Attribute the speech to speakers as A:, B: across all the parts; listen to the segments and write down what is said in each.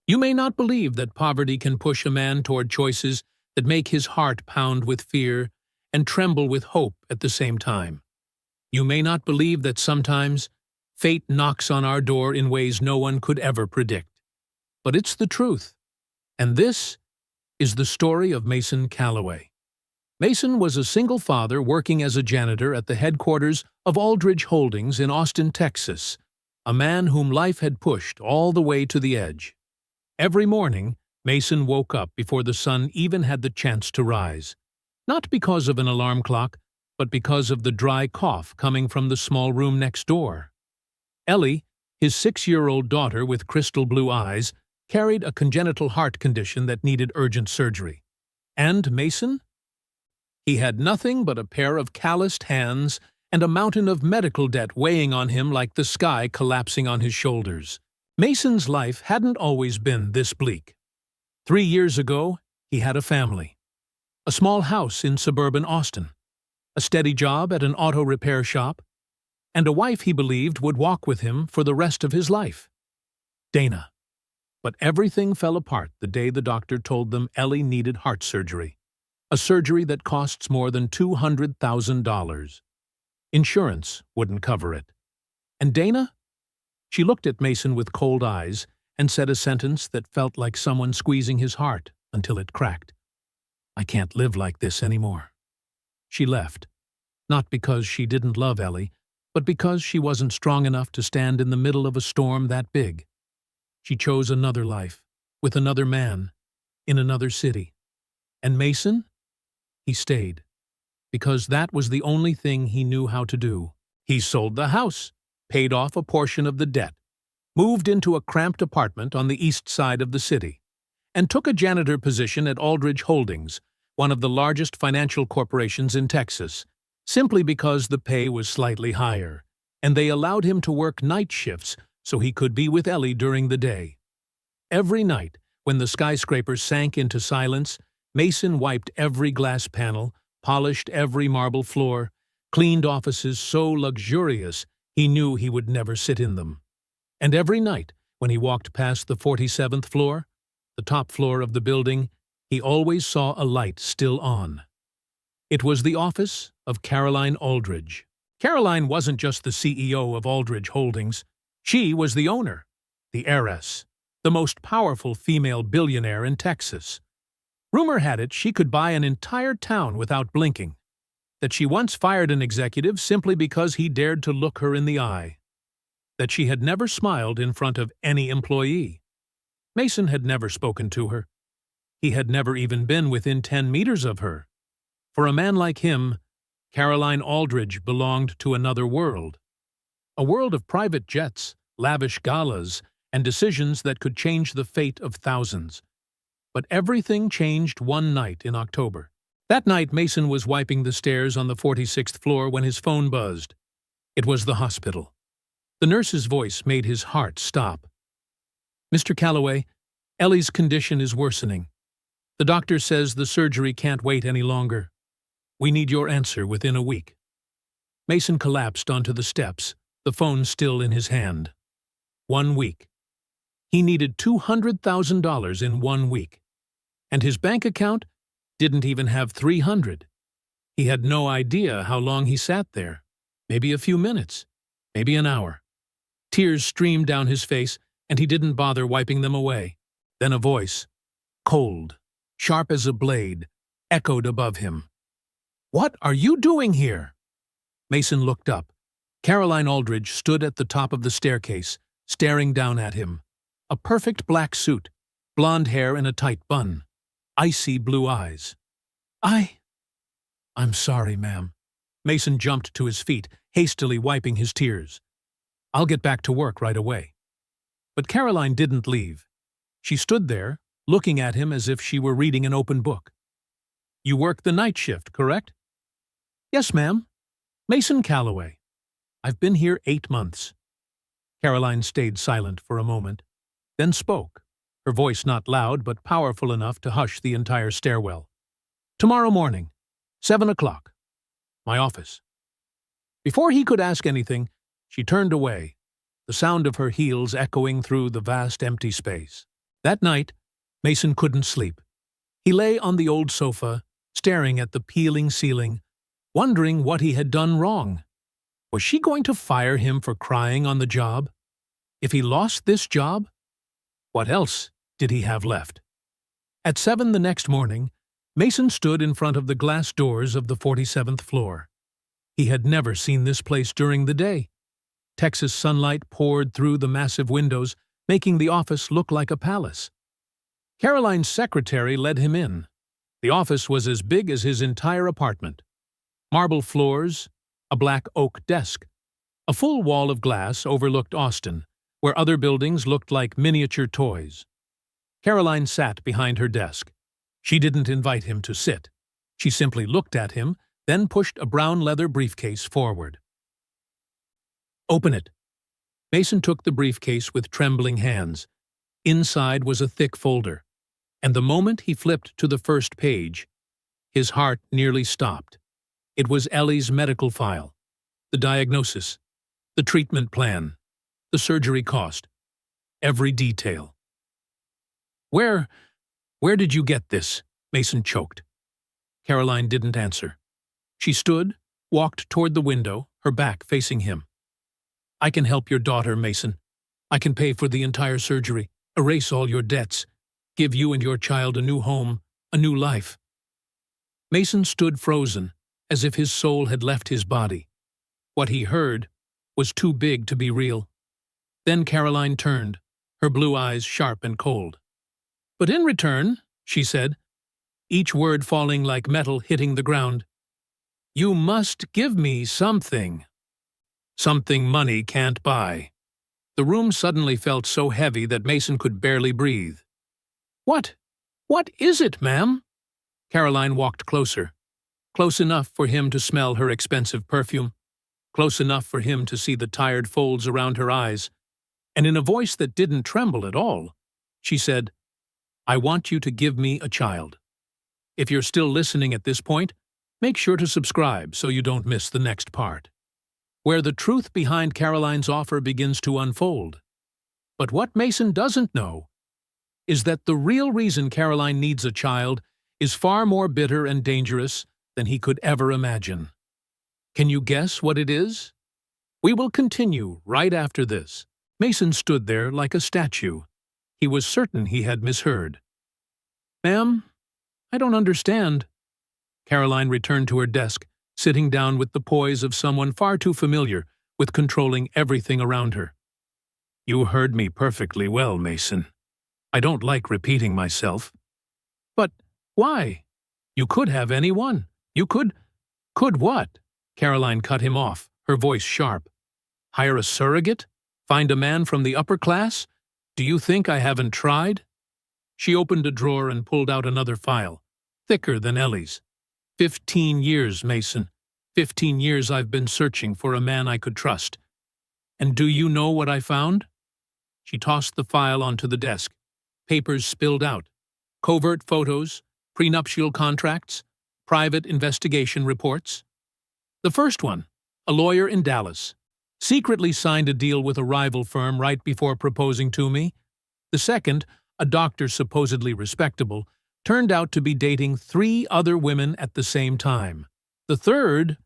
A: You may not believe that poverty can push a man toward choices that make his heart pound with fear and tremble with hope at the same time. You may not believe that sometimes fate knocks on our door in ways no one could ever predict. But it's the truth. And this is the story of Mason Calloway. Mason was a single father working as a janitor at the headquarters of Aldridge Holdings in Austin, Texas, a man whom life had pushed all the way to the edge. Every morning, Mason woke up before the sun even had the chance to rise, not because of an alarm clock, but because of the dry cough coming from the small room next door. Ellie, his 6-year-old daughter with crystal blue eyes, carried a congenital heart condition that needed urgent surgery. And Mason? He had nothing but a pair of calloused hands and a mountain of medical debt weighing on him like the sky collapsing on his shoulders. Mason's life hadn't always been this bleak. 3 years ago, he had a family. A small house in suburban Austin, a steady job at an auto repair shop, and a wife he believed would walk with him for the rest of his life. Dana. But everything fell apart the day the doctor told them Ellie needed heart surgery, a surgery that costs more than $200,000. Insurance wouldn't cover it. And Dana? She looked at Mason with cold eyes and said a sentence that felt like someone squeezing his heart until it cracked. "I can't live like this anymore." She left, not because she didn't love Ellie, but because she wasn't strong enough to stand in the middle of a storm that big. She chose another life, with another man, in another city. And Mason? He stayed, because that was the only thing he knew how to do. He sold the house, paid off a portion of the debt, moved into a cramped apartment on the east side of the city, and took a janitor position at Aldridge Holdings, one of the largest financial corporations in Texas, simply because the pay was slightly higher, and they allowed him to work night shifts so he could be with Ellie during the day. Every night, when the skyscraper sank into silence, Mason wiped every glass panel, polished every marble floor, cleaned offices so luxurious he knew he would never sit in them. And every night, when he walked past the 47th floor, the top floor of the building, he always saw a light still on. It was the office of Caroline Aldridge. Caroline wasn't just the CEO of Aldridge Holdings. She was the owner, the heiress, the most powerful female billionaire in Texas. Rumor had it she could buy an entire town without blinking, that she once fired an executive simply because he dared to look her in the eye, that she had never smiled in front of any employee. Mason had never spoken to her. He had never even been within 10 meters of her. For a man like him, Caroline Aldridge belonged to another world. A world of private jets, lavish galas, and decisions that could change the fate of thousands. But everything changed one night in October. That night, Mason was wiping the stairs on the 46th floor when his phone buzzed. It was the hospital. The nurse's voice made his heart stop. "Mr. Calloway, Ellie's condition is worsening. The doctor says the surgery can't wait any longer. We need your answer within a week." Mason collapsed onto the steps, the phone still in his hand. 1 week. He needed $200,000 in 1 week. And his bank account didn't even have $300. He had no idea how long he sat there. Maybe a few minutes. Maybe an hour. Tears streamed down his face, and he didn't bother wiping them away. Then a voice, cold, sharp as a blade, echoed above him. "What are you doing here?" Mason looked up. Caroline Aldridge stood at the top of the staircase, staring down at him. A perfect black suit, blonde hair in a tight bun, icy blue eyes. I'm sorry, ma'am." Mason jumped to his feet, hastily wiping his tears. "I'll get back to work right away." But Caroline didn't leave. She stood there, looking at him as if she were reading an open book. "You work the night shift, correct?" "Yes, ma'am. Mason Calloway. I've been here 8 months." Caroline stayed silent for a moment, then spoke, her voice not loud but powerful enough to hush the entire stairwell. "Tomorrow morning, 7 o'clock. My office." Before he could ask anything, she turned away, the sound of her heels echoing through the vast empty space. That night, Mason couldn't sleep. He lay on the old sofa, staring at the peeling ceiling, wondering what he had done wrong. Was she going to fire him for crying on the job? If he lost this job, what else did he have left? At 7 the next morning, Mason stood in front of the glass doors of the 47th floor. He had never seen this place during the day. Texas sunlight poured through the massive windows, making the office look like a palace. Caroline's secretary led him in. The office was as big as his entire apartment. Marble floors, a black oak desk. A full wall of glass overlooked Austin, where other buildings looked like miniature toys. Caroline sat behind her desk. She didn't invite him to sit. She simply looked at him, then pushed a brown leather briefcase forward. "Open it." Mason took the briefcase with trembling hands. Inside was a thick folder, and the moment he flipped to the first page, his heart nearly stopped. It was Ellie's medical file, the diagnosis, the treatment plan, the surgery cost, every detail. Where did you get this?" Mason choked. Caroline didn't answer. She stood, walked toward the window, her back facing him. "I can help your daughter, Mason. I can pay for the entire surgery, erase all your debts, give you and your child a new home, a new life." Mason stood frozen, as if his soul had left his body. What he heard was too big to be real. Then Caroline turned, her blue eyes sharp and cold. "But in return," she said, each word falling like metal hitting the ground, "you must give me something. Something money can't buy." The room suddenly felt so heavy that Mason could barely breathe. What is it, ma'am?" Caroline walked closer. Close enough for him to smell her expensive perfume. Close enough for him to see the tired folds around her eyes. And in a voice that didn't tremble at all, she said, "I want you to give me a child. If you're still listening at this point, make sure to subscribe so you don't miss the next part, where the truth behind Caroline's offer begins to unfold. But what Mason doesn't know is that the real reason Caroline needs a child is far more bitter and dangerous than he could ever imagine. Can you guess what it is? We will continue right after this. Mason stood there like a statue. He was certain he had misheard. "Ma'am, I don't understand." Caroline returned to her desk, sitting down with the poise of someone far too familiar with controlling everything around her. "You heard me perfectly well, Mason. I don't like repeating myself." "But why? You could have anyone. You could what?" Caroline cut him off, her voice sharp. "Hire a surrogate? Find a man from the upper class? Do you think I haven't tried?" She opened a drawer and pulled out another file, thicker than Ellie's. 15 years, Mason. 15 years I've been searching for a man I could trust. And do you know what I found? She tossed the file onto the desk. Papers spilled out. Covert photos, prenuptial contracts, private investigation reports. The first one, a lawyer in Dallas, secretly signed a deal with a rival firm right before proposing to me. The second, a doctor supposedly respectable, turned out to be dating 3 other women at the same time. The third...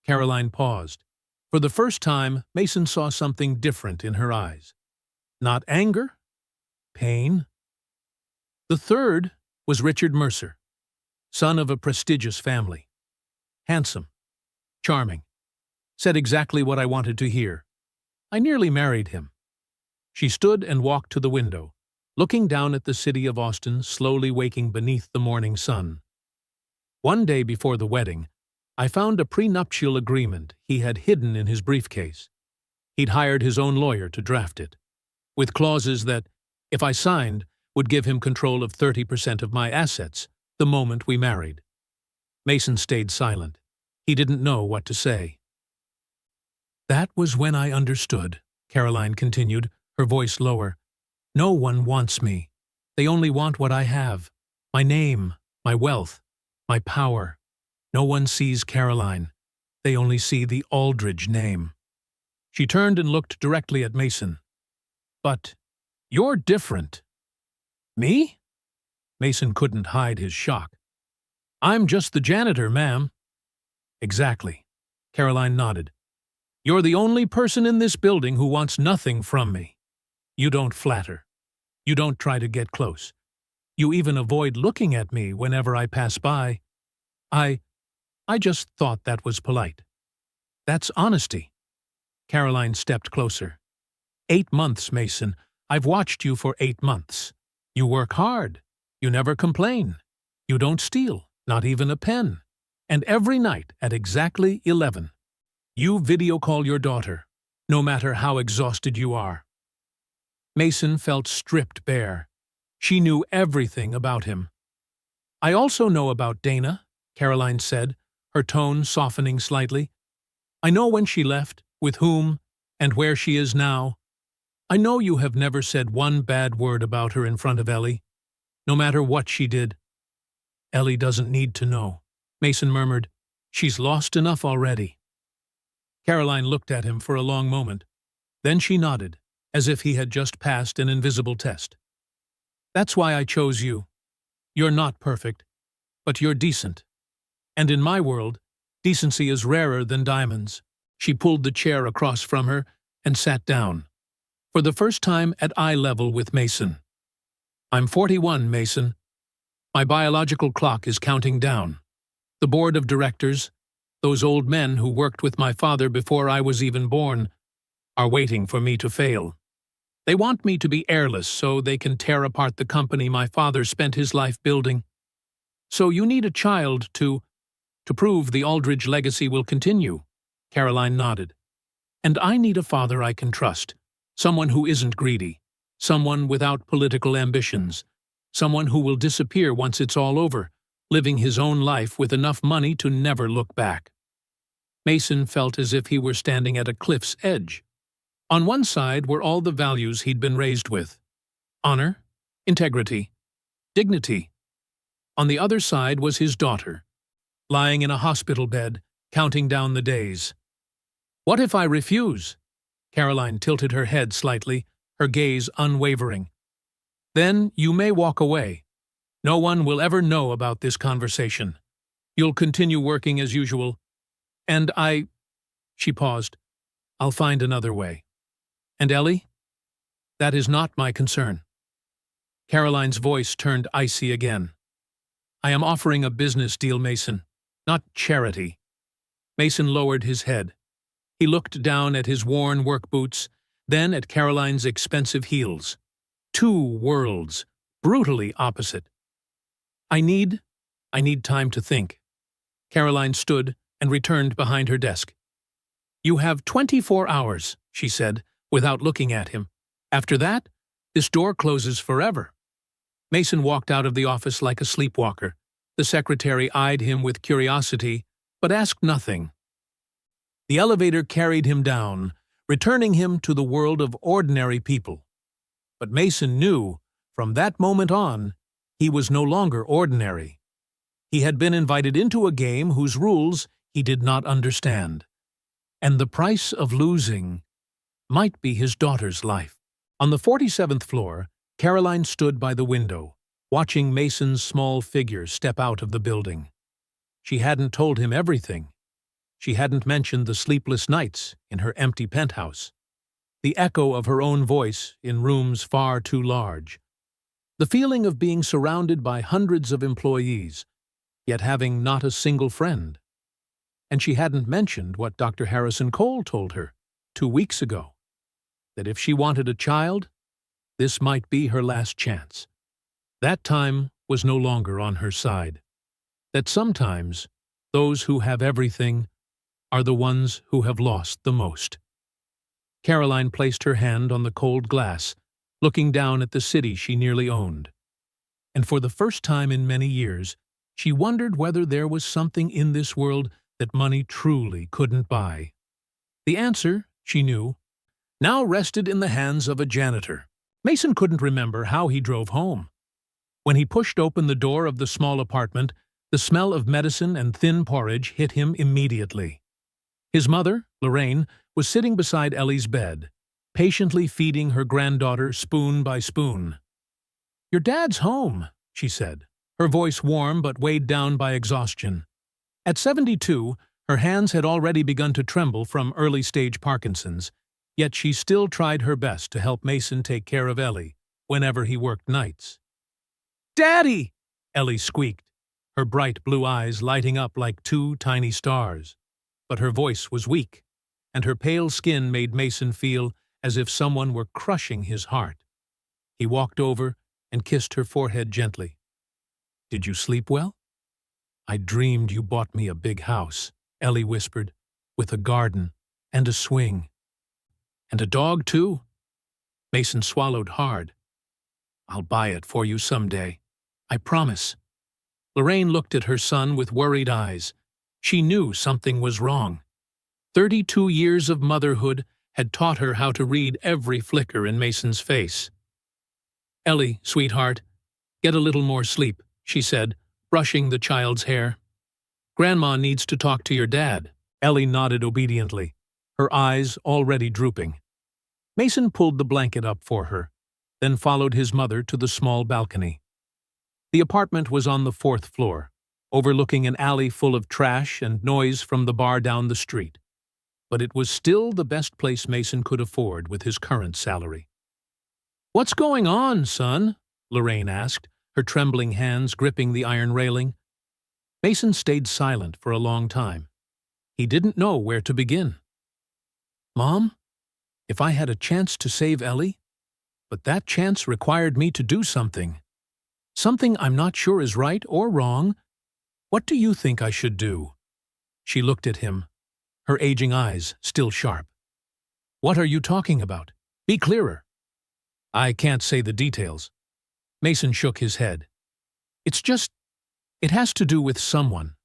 A: Caroline paused. For the first time, Mason saw something different in her eyes. Not anger, pain. The third was Richard Mercer, son of a prestigious family. Handsome, charming, said exactly what I wanted to hear. I nearly married him. She stood and walked to the window, looking down at the city of Austin slowly waking beneath the morning sun. One day before the wedding, I found a prenuptial agreement he had hidden in his briefcase. He'd hired his own lawyer to draft it, with clauses that, if I signed, would give him control of 30% of my assets the moment we married. Mason stayed silent. He didn't know what to say. That was when I understood, Caroline continued, her voice lower. No one wants me. They only want what I have. My name, my wealth, my power. No one sees Caroline. They only see the Aldridge name. She turned and looked directly at Mason. But you're different. Me? Mason couldn't hide his shock. I'm just the janitor, ma'am. Exactly. Caroline nodded. You're the only person in this building who wants nothing from me. You don't flatter. You don't try to get close. You even avoid looking at me whenever I pass by. I just thought that was polite. That's honesty. Caroline stepped closer. 8 months, Mason. I've watched you for 8 months. You work hard. You never complain. You don't steal, not even a pen. And every night at exactly 11, you video call your daughter, no matter how exhausted you are. Mason felt stripped bare. She knew everything about him. I also know about Dana, Caroline said, her tone softening slightly. I know when she left, with whom, and where she is now. I know you have never said one bad word about her in front of Ellie, no matter what she did. Ellie doesn't need to know, Mason murmured. She's lost enough already. Caroline looked at him for a long moment. Then she nodded, as if he had just passed an invisible test. That's why I chose you. You're not perfect, but you're decent. And in my world, decency is rarer than diamonds. She pulled the chair across from her and sat down, for the first time at eye level with Mason. I'm 41, Mason. My biological clock is counting down. The board of directors, those old men who worked with my father before I was even born, are waiting for me to fail. They want me to be heirless so they can tear apart the company my father spent his life building. So you need a child to prove the Aldridge legacy will continue, Caroline nodded. And I need a father I can trust, someone who isn't greedy, someone without political ambitions, someone who will disappear once it's all over, living his own life with enough money to never look back. Mason felt as if he were standing at a cliff's edge. On one side were all the values he'd been raised with: honor, integrity, dignity. On the other side was his daughter, lying in a hospital bed, counting down the days. What if I refuse? Caroline tilted her head slightly, her gaze unwavering. Then you may walk away. No one will ever know about this conversation. You'll continue working as usual. And she paused. I'll find another way. And Ellie? That is not my concern. Caroline's voice turned icy again. I am offering a business deal, Mason, not charity. Mason lowered his head. He looked down at his worn work boots, then at Caroline's expensive heels. 2 worlds, brutally opposite. I need time to think. Caroline stood and returned behind her desk. You have 24 hours, she said, without looking at him. After that, this door closes forever. Mason walked out of the office like a sleepwalker. The secretary eyed him with curiosity, but asked nothing. The elevator carried him down, returning him to the world of ordinary people. But Mason knew, from that moment on, he was no longer ordinary. He had been invited into a game whose rules he did not understand. And the price of losing might be his daughter's life. On the 47th floor, Caroline stood by the window, watching Mason's small figure step out of the building. She hadn't told him everything. She hadn't mentioned the sleepless nights in her empty penthouse, the echo of her own voice in rooms far too large, the feeling of being surrounded by hundreds of employees, yet having not a single friend. And she hadn't mentioned what Dr. Harrison Cole told her 2 weeks ago, that if she wanted a child, this might be her last chance. That time was no longer on her side. That sometimes those who have everything are the ones who have lost the most. Caroline placed her hand on the cold glass, looking down at the city she nearly owned. And for the first time in many years, she wondered whether there was something in this world that money truly couldn't buy. The answer, she knew, now rested in the hands of a janitor. Mason couldn't remember how he drove home. When he pushed open the door of the small apartment, the smell of medicine and thin porridge hit him immediately. His mother, Lorraine, was sitting beside Ellie's bed, patiently feeding her granddaughter spoon by spoon. "Your dad's home," she said, her voice warm but weighed down by exhaustion. At 72, her hands had already begun to tremble from early-stage Parkinson's, yet she still tried her best to help Mason take care of Ellie whenever he worked nights. "Daddy!" Ellie squeaked, her bright blue eyes lighting up like two tiny stars. But her voice was weak, and her pale skin made Mason feel as if someone were crushing his heart. He walked over and kissed her forehead gently. "Did you sleep well?" "I dreamed you bought me a big house," Ellie whispered, "with a garden and a swing." "And a dog, too?" Mason swallowed hard. "I'll buy it for you someday. I promise." Lorraine looked at her son with worried eyes. She knew something was wrong. 32 years of motherhood had taught her how to read every flicker in Mason's face. "Ellie, sweetheart, get a little more sleep," she said, brushing the child's hair. "Grandma needs to talk to your dad." Ellie nodded obediently, her eyes already drooping. Mason pulled the blanket up for her, then followed his mother to the small balcony. The apartment was on the 4th floor, overlooking an alley full of trash and noise from the bar down the street. But it was still the best place Mason could afford with his current salary. "What's going on, son?" Lorraine asked, her trembling hands gripping the iron railing. Mason stayed silent for a long time. He didn't know where to begin. "Mom, if I had a chance to save Ellie, but that chance required me to do something. Something I'm not sure is right or wrong. What do you think I should do?" She looked at him, her aging eyes still sharp. "What are you talking about? Be clearer." "I can't say the details." Mason shook his head. It has to do with someone.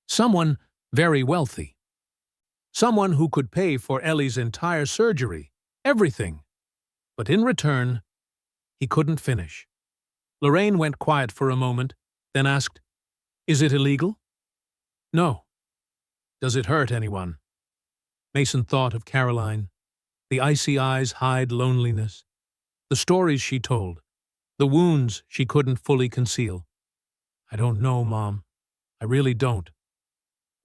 A: Someone very wealthy. Someone who could pay for Ellie's entire surgery, everything. But in return, he couldn't finish. Lorraine went quiet for a moment, then asked, "Is it illegal?" "No." "Does it hurt anyone?" Mason thought of Caroline. The icy eyes hide loneliness. The stories she told. The wounds she couldn't fully conceal. "I don't know, Mom. I really don't."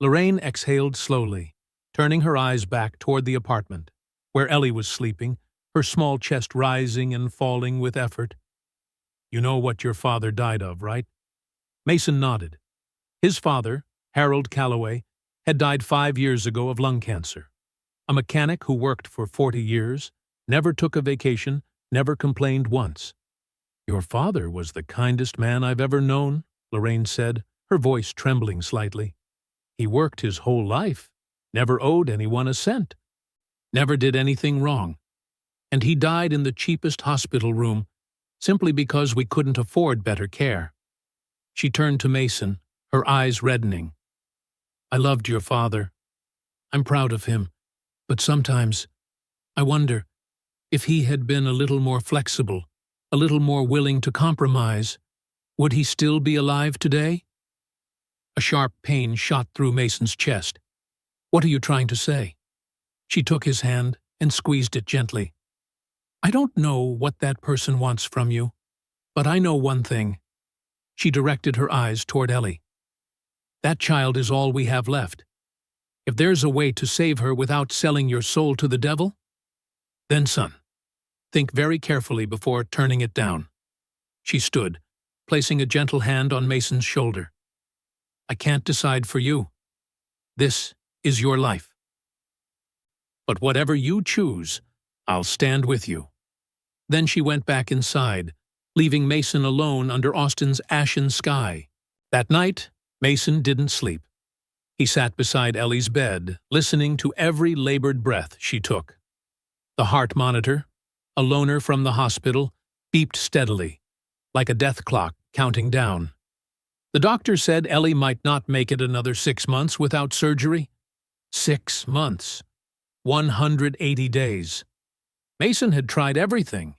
A: Lorraine exhaled slowly, turning her eyes back toward the apartment, where Ellie was sleeping, her small chest rising and falling with effort. "You know what your father died of, right?" Mason nodded. His father, Harold Calloway, had died 5 years ago of lung cancer. A mechanic who worked for 40 years, never took a vacation, never complained once. "Your father was the kindest man I've ever known," Lorraine said, her voice trembling slightly. "He worked his whole life, never owed anyone a cent, never did anything wrong. And he died in the cheapest hospital room, simply because we couldn't afford better care." She turned to Mason, her eyes reddening. "I loved your father. I'm proud of him, but sometimes I wonder if he had been a little more flexible, a little more willing to compromise, would he still be alive today?" A sharp pain shot through Mason's chest. "What are you trying to say?" She took his hand and squeezed it gently. "I don't know what that person wants from you, but I know one thing." She directed her eyes toward Ellie. "That child is all we have left. If there's a way to save her without selling your soul to the devil, then, son, think very carefully before turning it down." She stood, placing a gentle hand on Mason's shoulder. "I can't decide for you. This is your life. But whatever you choose, I'll stand with you." Then she went back inside, leaving Mason alone under Austin's ashen sky. That night, Mason didn't sleep. He sat beside Ellie's bed, listening to every labored breath she took. The heart monitor, a loaner from the hospital, beeped steadily, like a death clock counting down. The doctor said Ellie might not make it another 6 months without surgery. 6 months. 180 days. Mason had tried everything.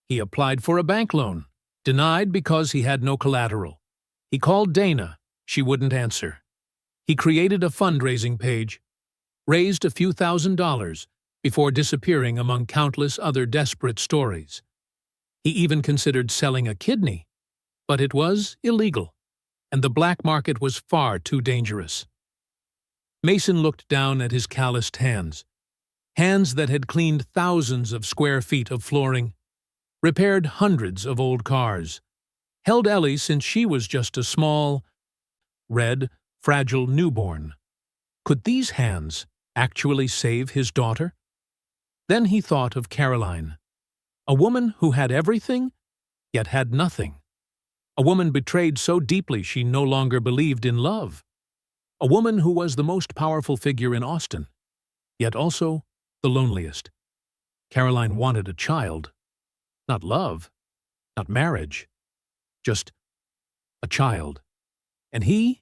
A: He applied for a bank loan, denied because he had no collateral. He called Dana. She wouldn't answer. He created a fundraising page, raised a few $1,000s before disappearing among countless other desperate stories. He even considered selling a kidney, but it was illegal, and the black market was far too dangerous. Mason looked down at his calloused hands, hands that had cleaned thousands of square feet of flooring, repaired hundreds of old cars, held Ellie since she was just a small, red, fragile newborn. Could these hands actually save his daughter? Then he thought of Caroline, a woman who had everything, yet had nothing. A woman betrayed so deeply she no longer believed in love. A woman who was the most powerful figure in Austin, yet also the loneliest. Caroline wanted a child, not love, not marriage, just a child. And he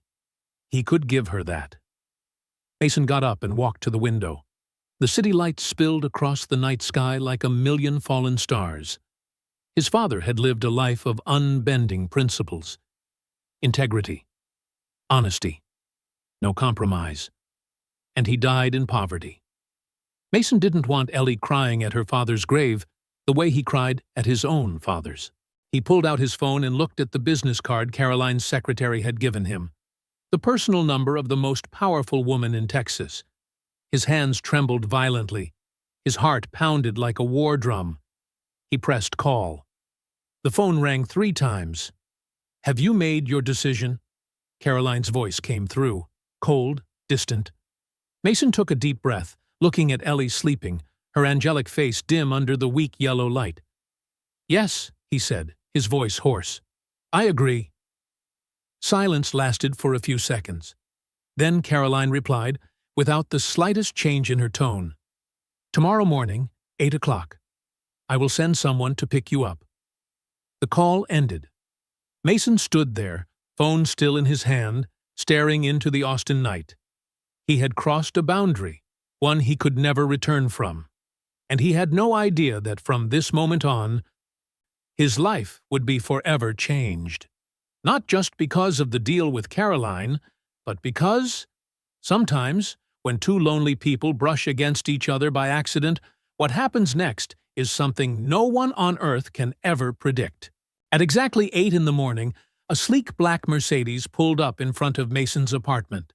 A: could give her that. Mason got up and walked to the window. The city lights spilled across the night sky like a million fallen stars. His father had lived a life of unbending principles, integrity, honesty, no compromise, and he died in poverty. Mason didn't want Ellie crying at her father's grave the way he cried at his own father's. He pulled out his phone and looked at the business card Caroline's secretary had given him, the personal number of the most powerful woman in Texas. His hands trembled violently. His heart pounded like a war drum. He pressed call. The phone rang 3 times. "Have you made your decision?" Caroline's voice came through, cold, distant. Mason took a deep breath, looking at Ellie sleeping, her angelic face dim under the weak yellow light. "Yes," he said, his voice hoarse. "I agree." Silence lasted for a few seconds. Then Caroline replied, without the slightest change in her tone. "Tomorrow morning, 8 o'clock. I will send someone to pick you up." The call ended. Mason stood there, phone still in his hand, staring into the Austin night. He had crossed a boundary, one he could never return from, and he had no idea that from this moment on, his life would be forever changed. Not just because of the deal with Caroline, but because, sometimes, when 2 lonely people brush against each other by accident, what happens next is something no one on earth can ever predict. At exactly 8 in the morning, a sleek black Mercedes pulled up in front of Mason's apartment.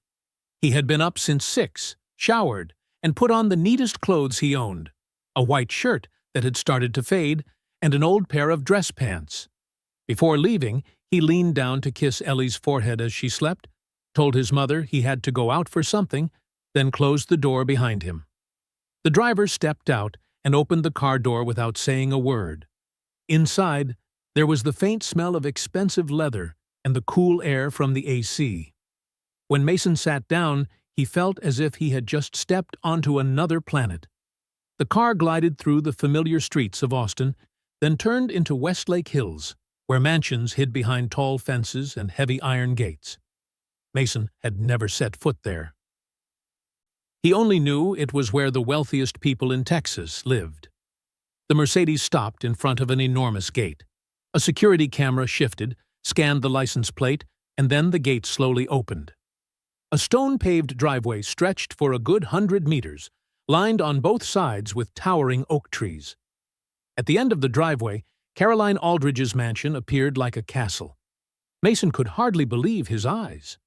A: He had been up since 6, showered, and put on the neatest clothes he owned, a white shirt that had started to fade, and an old pair of dress pants. Before leaving, he leaned down to kiss Ellie's forehead as she slept, told his mother he had to go out for something, then closed the door behind him. The driver stepped out and opened the car door without saying a word. Inside, there was the faint smell of expensive leather and the cool air from the AC. When Mason sat down, he felt as if he had just stepped onto another planet. The car glided through the familiar streets of Austin, then turned into Westlake Hills, where mansions hid behind tall fences and heavy iron gates. Mason had never set foot there. He only knew it was where the wealthiest people in Texas lived. The Mercedes stopped in front of an enormous gate. A security camera shifted, scanned the license plate, and then the gate slowly opened. A stone-paved driveway stretched for a good 100 meters, lined on both sides with towering oak trees. At the end of the driveway, Caroline Aldridge's mansion appeared like a castle. Mason could hardly believe his eyes.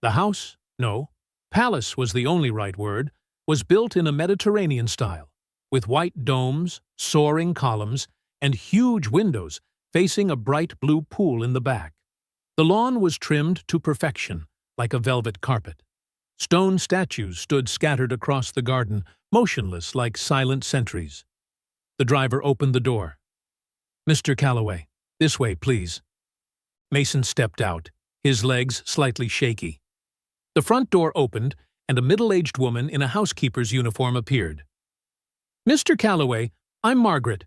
A: The house, no, palace was the only right word, was built in a Mediterranean style, with white domes, soaring columns, and huge windows facing a bright blue pool in the back. The lawn was trimmed to perfection, like a velvet carpet. Stone statues stood scattered across the garden, motionless like silent sentries. The driver opened the door. "Mr. Calloway, this way, please." Mason stepped out, his legs slightly shaky. The front door opened, and a middle-aged woman in a housekeeper's uniform appeared. "Mr. Calloway, I'm Margaret.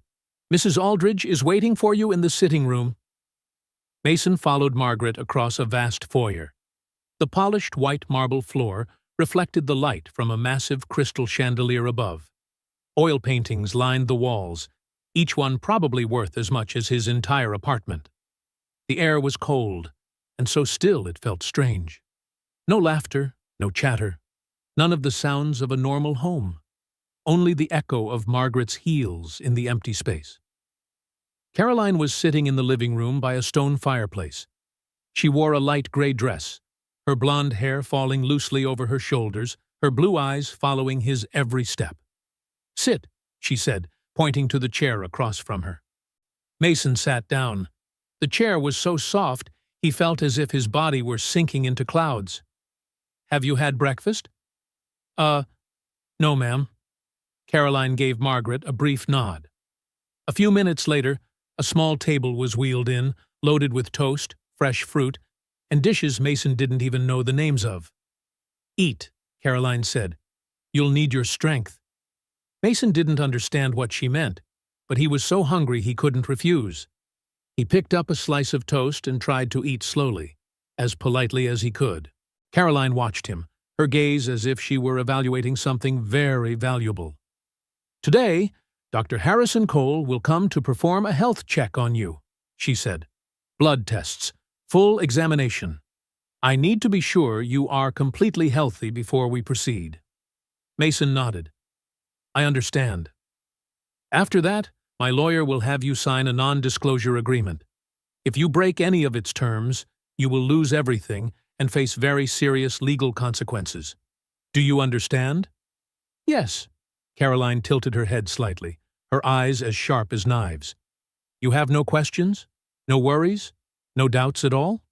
A: Mrs. Aldridge is waiting for you in the sitting room." Mason followed Margaret across a vast foyer. The polished white marble floor reflected the light from a massive crystal chandelier above. Oil paintings lined the walls, each one probably worth as much as his entire apartment. The air was cold, and so still it felt strange. No laughter, no chatter, none of the sounds of a normal home. Only the echo of Margaret's heels in the empty space. Caroline was sitting in the living room by a stone fireplace. She wore a light gray dress, her blonde hair falling loosely over her shoulders, her blue eyes following his every step. "Sit," she said, pointing to the chair across from her. Mason sat down. The chair was so soft, he felt as if his body were sinking into clouds. "Have you had breakfast?" No, ma'am." Caroline gave Margaret a brief nod. A few minutes later, a small table was wheeled in, loaded with toast, fresh fruit, and dishes Mason didn't even know the names of. "Eat," Caroline said. "You'll need your strength." Mason didn't understand what she meant, but he was so hungry he couldn't refuse. He picked up a slice of toast and tried to eat slowly, as politely as he could. Caroline watched him, her gaze as if she were evaluating something very valuable. "Today, Dr. Harrison Cole will come to perform a health check on you," she said. "Blood tests, full examination. I need to be sure you are completely healthy before we proceed." Mason nodded. "I understand. After that, my lawyer will have you sign a non-disclosure agreement. If you break any of its terms, you will lose everything and face very serious legal consequences. Do you understand?" "Yes." Caroline tilted her head slightly, her eyes as sharp as knives. "You have no questions? No worries? No doubts at all?"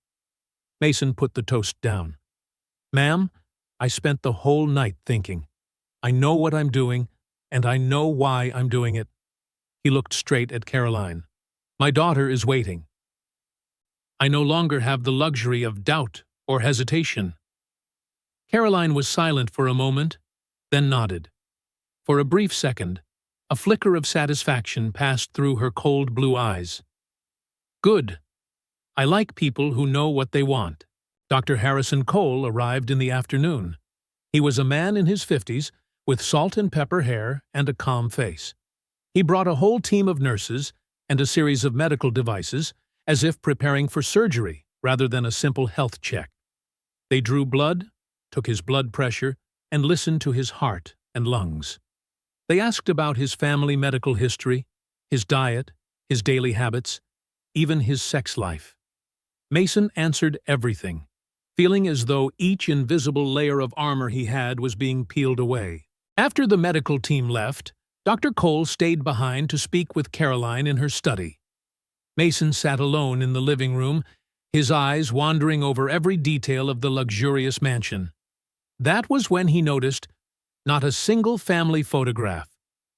A: Mason put the toast down. "Ma'am, I spent the whole night thinking. I know what I'm doing, and I know why I'm doing it." He looked straight at Caroline. "My daughter is waiting. I no longer have the luxury of doubt or hesitation." Caroline was silent for a moment, then nodded. For a brief second, a flicker of satisfaction passed through her cold blue eyes. "Good. I like people who know what they want." Dr. Harrison Cole arrived in the afternoon. He was a man in his 50s, with salt and pepper hair and a calm face. He brought a whole team of nurses and a series of medical devices, as if preparing for surgery rather than a simple health check. They drew blood, took his blood pressure, and listened to his heart and lungs. They asked about his family medical history, his diet, his daily habits, even his sex life. Mason answered everything, feeling as though each invisible layer of armor he had was being peeled away. After the medical team left, Dr. Cole stayed behind to speak with Caroline in her study. Mason sat alone in the living room, his eyes wandering over every detail of the luxurious mansion. That was when he noticed not a single family photograph,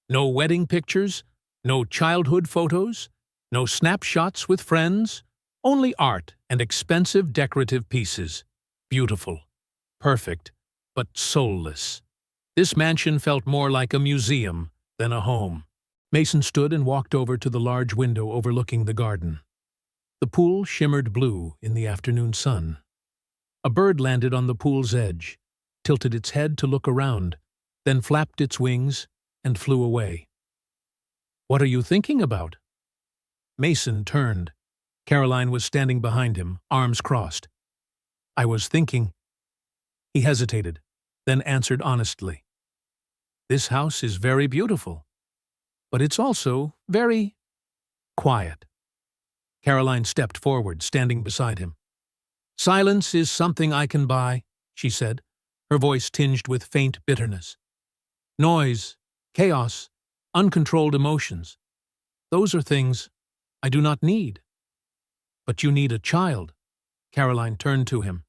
A: no wedding pictures, no childhood photos, no snapshots with friends, only art and expensive decorative pieces. Beautiful, perfect, but soulless. This mansion felt more like a museum than a home. Mason stood and walked over to the large window overlooking the garden. The pool shimmered blue in the afternoon sun. A bird landed on the pool's edge, tilted its head to look around, then flapped its wings and flew away. "What are you thinking about?" Mason turned. Caroline was standing behind him, arms crossed. "I was thinking." He hesitated, then answered honestly. "This house is very beautiful, but it's also very quiet." Caroline stepped forward, standing beside him. "Silence is something I can buy," she said, her voice tinged with faint bitterness. "Noise, chaos, uncontrolled emotions. Those are things I do not need." "But you need a child." Caroline turned to him.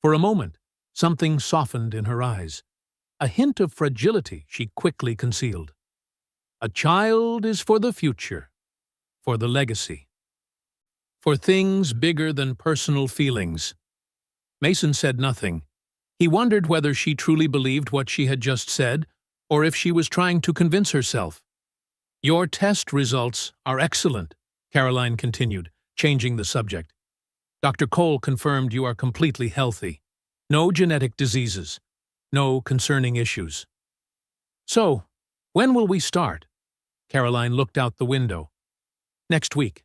A: For a moment, something softened in her eyes. A hint of fragility she quickly concealed. "A child is for the future, for the legacy, for things bigger than personal feelings." Mason said nothing. He wondered whether she truly believed what she had just said, or if she was trying to convince herself. "Your test results are excellent," Caroline continued, changing the subject. "Dr. Cole confirmed you are completely healthy. No genetic diseases. No concerning issues." "So, when will we start?" Caroline looked out the window. "Next week.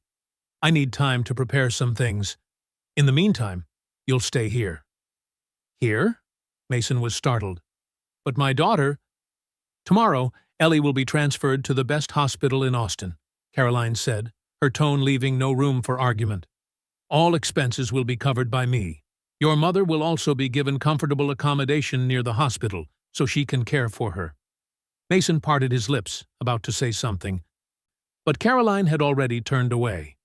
A: I need time to prepare some things. In the meantime, you'll stay here." "Here?" Mason was startled. "But my daughter—" "Tomorrow, Ellie will be transferred to the best hospital in Austin," Caroline said, her tone leaving no room for argument. "All expenses will be covered by me. Your mother will also be given comfortable accommodation near the hospital, so she can care for her." Mason parted his lips, about to say something, but Caroline had already turned away.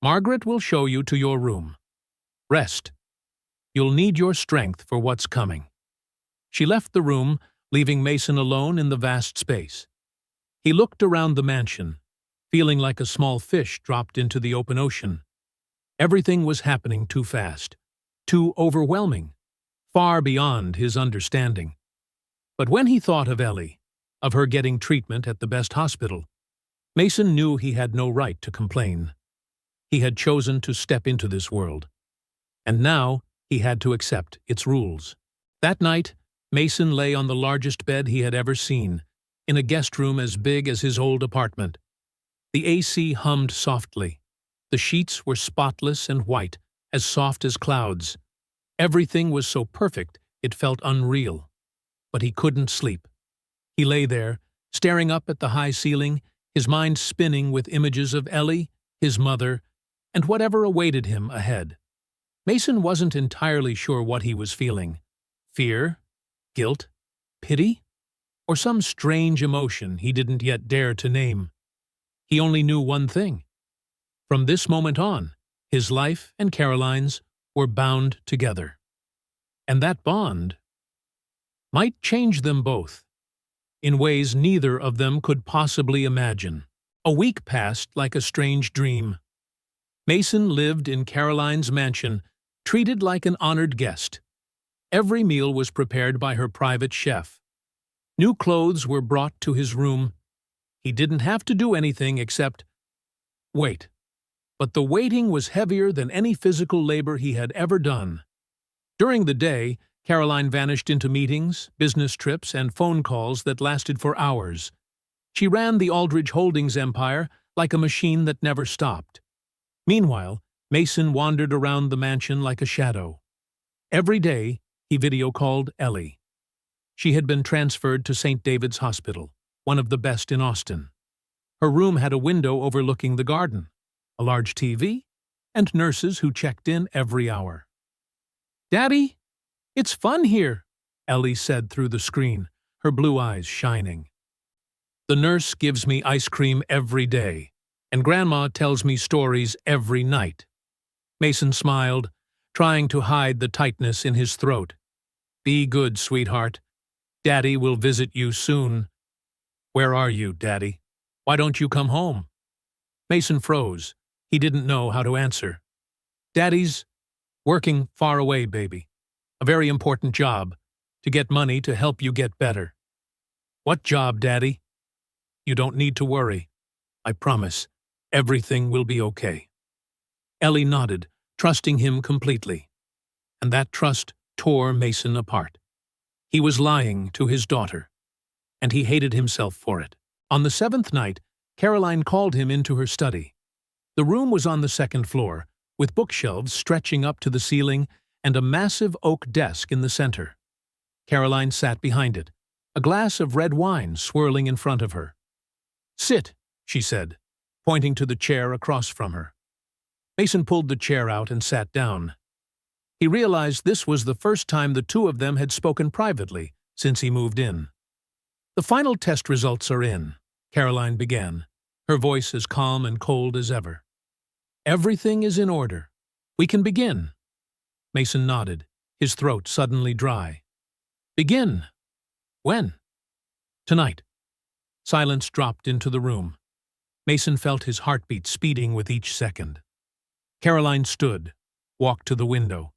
A: "Margaret will show you to your room. Rest. You'll need your strength for what's coming." She left the room, leaving Mason alone in the vast space. He looked around the mansion, feeling like a small fish dropped into the open ocean. Everything was happening too fast, too overwhelming, far beyond his understanding. But when he thought of Ellie, of her getting treatment at the best hospital, Mason knew he had no right to complain. He had chosen to step into this world, and now he had to accept its rules. That night, Mason lay on the largest bed he had ever seen, in a guest room as big as his old apartment. The AC hummed softly. The sheets were spotless and white, as soft as clouds. Everything was so perfect it felt unreal. But he couldn't sleep. He lay there, staring up at the high ceiling, his mind spinning with images of Ellie, his mother, and whatever awaited him ahead. Mason wasn't entirely sure what he was feeling. Fear? Guilt? Pity? Or some strange emotion he didn't yet dare to name. He only knew one thing. From this moment on, his life and Caroline's were bound together. And that bond might change them both, in ways neither of them could possibly imagine. A week passed like a strange dream. Mason lived in Caroline's mansion, treated like an honored guest. Every meal was prepared by her private chef. New clothes were brought to his room. He didn't have to do anything except wait. But the waiting was heavier than any physical labor he had ever done. During the day, Caroline vanished into meetings, business trips, and phone calls that lasted for hours. She ran the Aldridge Holdings empire like a machine that never stopped. Meanwhile, Mason wandered around the mansion like a shadow. Every day, he video-called Ellie. She had been transferred to St. David's Hospital, one of the best in Austin. Her room had a window overlooking the garden, a large TV, and nurses who checked in every hour. "Daddy, it's fun here," Ellie said through the screen, her blue eyes shining. "The nurse gives me ice cream every day, and Grandma tells me stories every night." Mason smiled, trying to hide the tightness in his throat. "Be good, sweetheart. Daddy will visit you soon." "Where are you, Daddy? Why don't you come home?" Mason froze. He didn't know how to answer. "Daddy's working far away, baby. A very important job, to get money to help you get better." "What job, Daddy?" "You don't need to worry. I promise. Everything will be okay." Ellie nodded, trusting him completely. And that trust tore Mason apart. He was lying to his daughter, and he hated himself for it. On the 7th night, Caroline called him into her study. The room was on the 2nd floor, with bookshelves stretching up to the ceiling and a massive oak desk in the center. Caroline sat behind it, a glass of red wine swirling in front of her. "Sit," she said, pointing to the chair across from her. Mason pulled the chair out and sat down. He realized this was the first time the two of them had spoken privately since he moved in. "The final test results are in," Caroline began, her voice as calm and cold as ever. "Everything is in order. We can begin." Mason nodded, his throat suddenly dry. "Begin? When?" "Tonight." Silence dropped into the room. Mason felt his heartbeat speeding with each second. Caroline stood, walked to the window.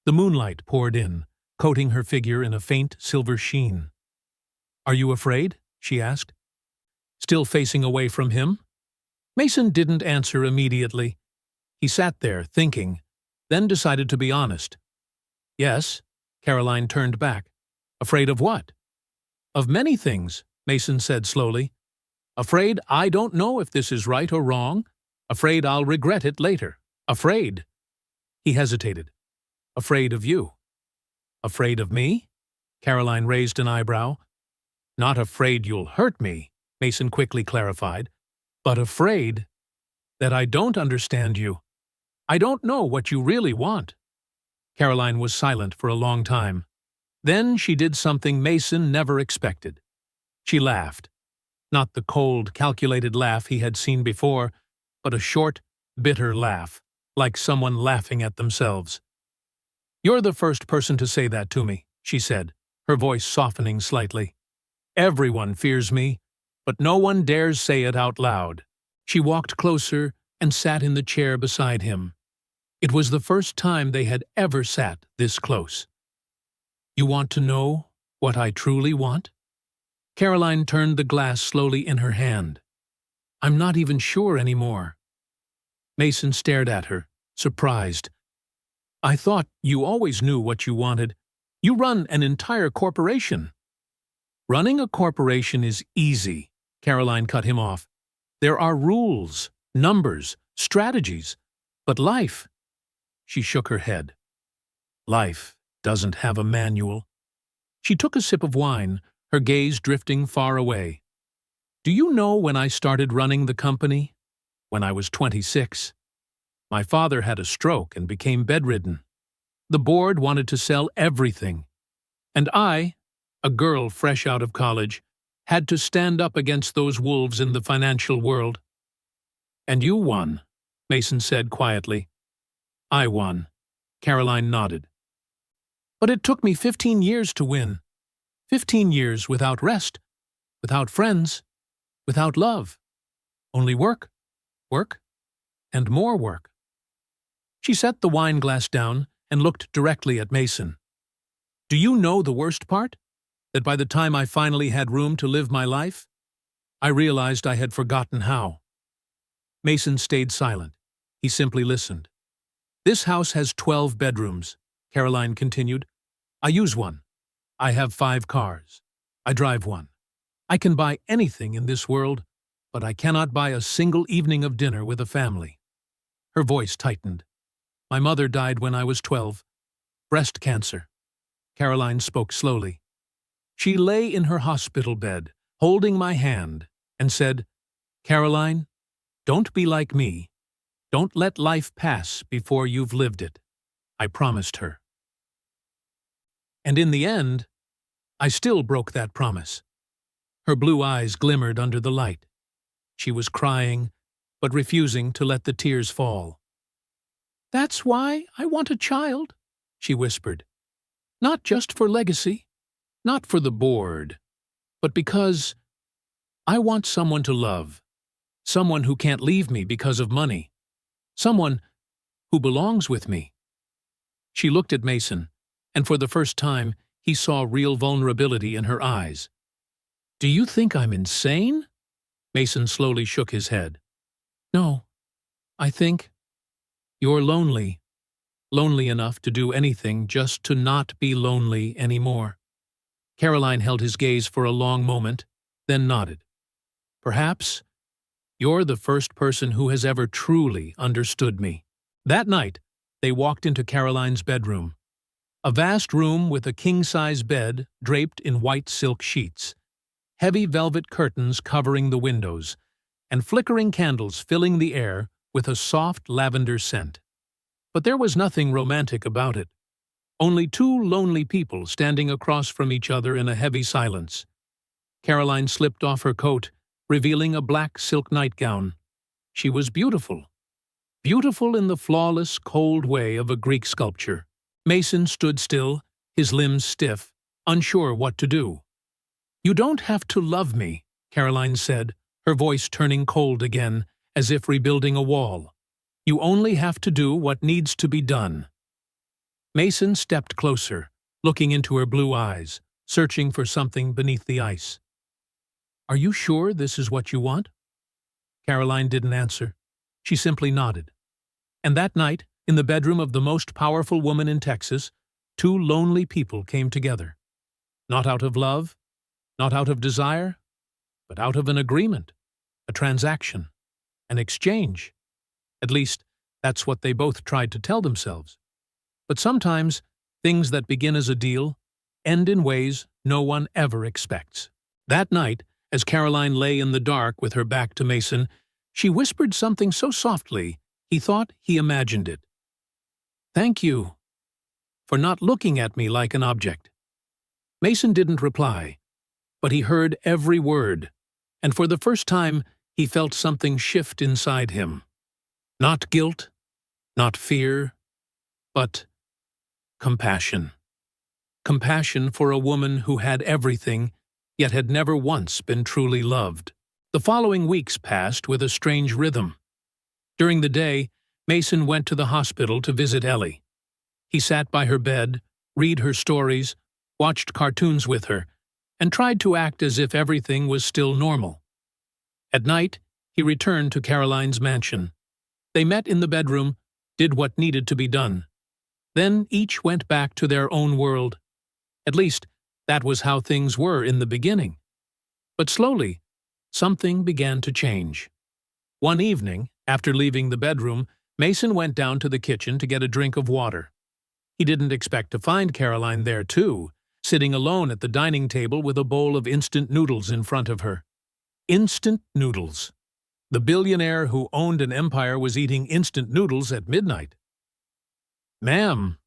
A: The moonlight poured in, coating her figure in a faint silver sheen. "Are you afraid?" she asked, still facing away from him. Mason didn't answer immediately. He sat there, thinking, then decided to be honest. "Yes." Caroline turned back. "Afraid of what?" "Of many things," Mason said slowly. "Afraid I don't know if this is right or wrong. Afraid I'll regret it later. Afraid." He hesitated. "Afraid of you." "Afraid of me?" Caroline raised an eyebrow. "Not afraid you'll hurt me," Mason quickly clarified, "but afraid." That I don't understand you. I don't know what you really want." Caroline was silent for a long time. Then she did something Mason never expected. She laughed. Not the cold, calculated laugh he had seen before, but a short, bitter laugh, like someone laughing at themselves. "You're the first person to say that to me," she said, her voice softening slightly. "Everyone fears me, but no one dares say it out loud." She walked closer and sat in the chair beside him. It was the first time they had ever sat this close. "You want to know what I truly want?" Caroline turned the glass slowly in her hand. "I'm not even sure anymore." Mason stared at her, surprised. "I thought you always knew what you wanted. You run an entire corporation." "Running a corporation is easy," Caroline cut him off. "There are rules, numbers, strategies. But life—" She shook her head. "Life doesn't have a manual." She took a sip of wine, her gaze drifting far away. "Do you know when I started running the company? When I was 26. My father had a stroke and became bedridden. The board wanted to sell everything. And I, a girl fresh out of college, had to stand up against those wolves in the financial world." "And you won," Mason said quietly. "I won," Caroline nodded. "But it took me 15 years to win. 15 years without rest, without friends, without love. Only work, work, and more work." She set the wine glass down and looked directly at Mason. "Do you know the worst part? That by the time I finally had room to live my life, I realized I had forgotten how." Mason stayed silent. He simply listened. "This house has 12 bedrooms," Caroline continued. "I use one. I have 5 cars. I drive one. I can buy anything in this world, but I cannot buy a single evening of dinner with a family." Her voice tightened. "My mother died when I was 12. Breast cancer." Caroline spoke slowly. "She lay in her hospital bed, holding my hand, and said, 'Caroline, don't be like me. Don't let life pass before you've lived it.' I promised her. And in the end, I still broke that promise." Her blue eyes glimmered under the light. She was crying, but refusing to let the tears fall. "That's why I want a child," she whispered. "Not just for legacy, not for the board, but because I want someone to love, someone who can't leave me because of money, someone who belongs with me." She looked at Mason, and for the first time he saw real vulnerability in her eyes. "Do you think I'm insane?" Mason slowly shook his head. "No, I think you're lonely. Lonely enough to do anything just to not be lonely anymore." Caroline held his gaze for a long moment, then nodded. "Perhaps you're the first person who has ever truly understood me." That night, they walked into Caroline's bedroom. A vast room with a king-size bed draped in white silk sheets, heavy velvet curtains covering the windows, and flickering candles filling the air with a soft lavender scent. But there was nothing romantic about it. Only 2 lonely people standing across from each other in a heavy silence. Caroline slipped off her coat, revealing a black silk nightgown. She was beautiful. Beautiful in the flawless, cold way of a Greek sculpture. Mason stood still, his limbs stiff, unsure what to do. "You don't have to love me," Caroline said, her voice turning cold again, as if rebuilding a wall. "You only have to do what needs to be done." Mason stepped closer, looking into her blue eyes, searching for something beneath the ice. "Are you sure this is what you want?" Caroline didn't answer. She simply nodded. And that night, in the bedroom of the most powerful woman in Texas, 2 lonely people came together. Not out of love, not out of desire, but out of an agreement, a transaction, an exchange. At least, that's what they both tried to tell themselves. But sometimes, things that begin as a deal end in ways no one ever expects. That night, as Caroline lay in the dark with her back to Mason, She whispered something so softly, he thought he imagined it. "Thank you for not looking at me like an object." Mason didn't reply, but he heard every word, and for the first time he felt something shift inside him. Not guilt, not fear, but compassion. Compassion for a woman who had everything, yet had never once been truly loved. The following weeks passed with a strange rhythm. During the day, Mason went to the hospital to visit Ellie. He sat by her bed, read her stories, watched cartoons with her, and tried to act as if everything was still normal. At night, he returned to Caroline's mansion. They met in the bedroom, did what needed to be done. Then each went back to their own world. At least, that was how things were in the beginning. But slowly, something began to change. One evening, after leaving the bedroom, Mason went down to the kitchen to get a drink of water. He didn't expect to find Caroline there too, sitting alone at the dining table with a bowl of instant noodles in front of her. Instant noodles. The billionaire who owned an empire was eating instant noodles at midnight. "Ma'am."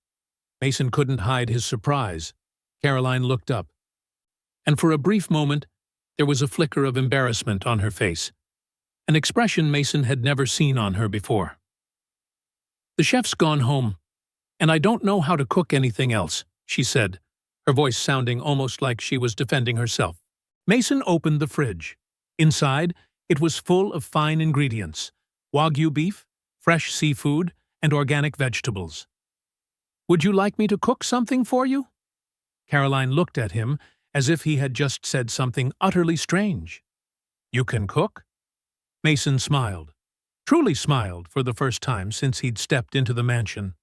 A: Mason couldn't hide his surprise. Caroline looked up. And for a brief moment, there was a flicker of embarrassment on her face, an expression Mason had never seen on her before. "The chef's gone home, and I don't know how to cook anything else," she said, her voice sounding almost like she was defending herself. Mason opened the fridge. Inside, it was full of fine ingredients: Wagyu beef, fresh seafood, and organic vegetables. "Would you like me to cook something for you?" Caroline looked at him as if he had just said something utterly strange. "You can cook?" Mason smiled. Truly smiled for the first time since he'd stepped into the mansion.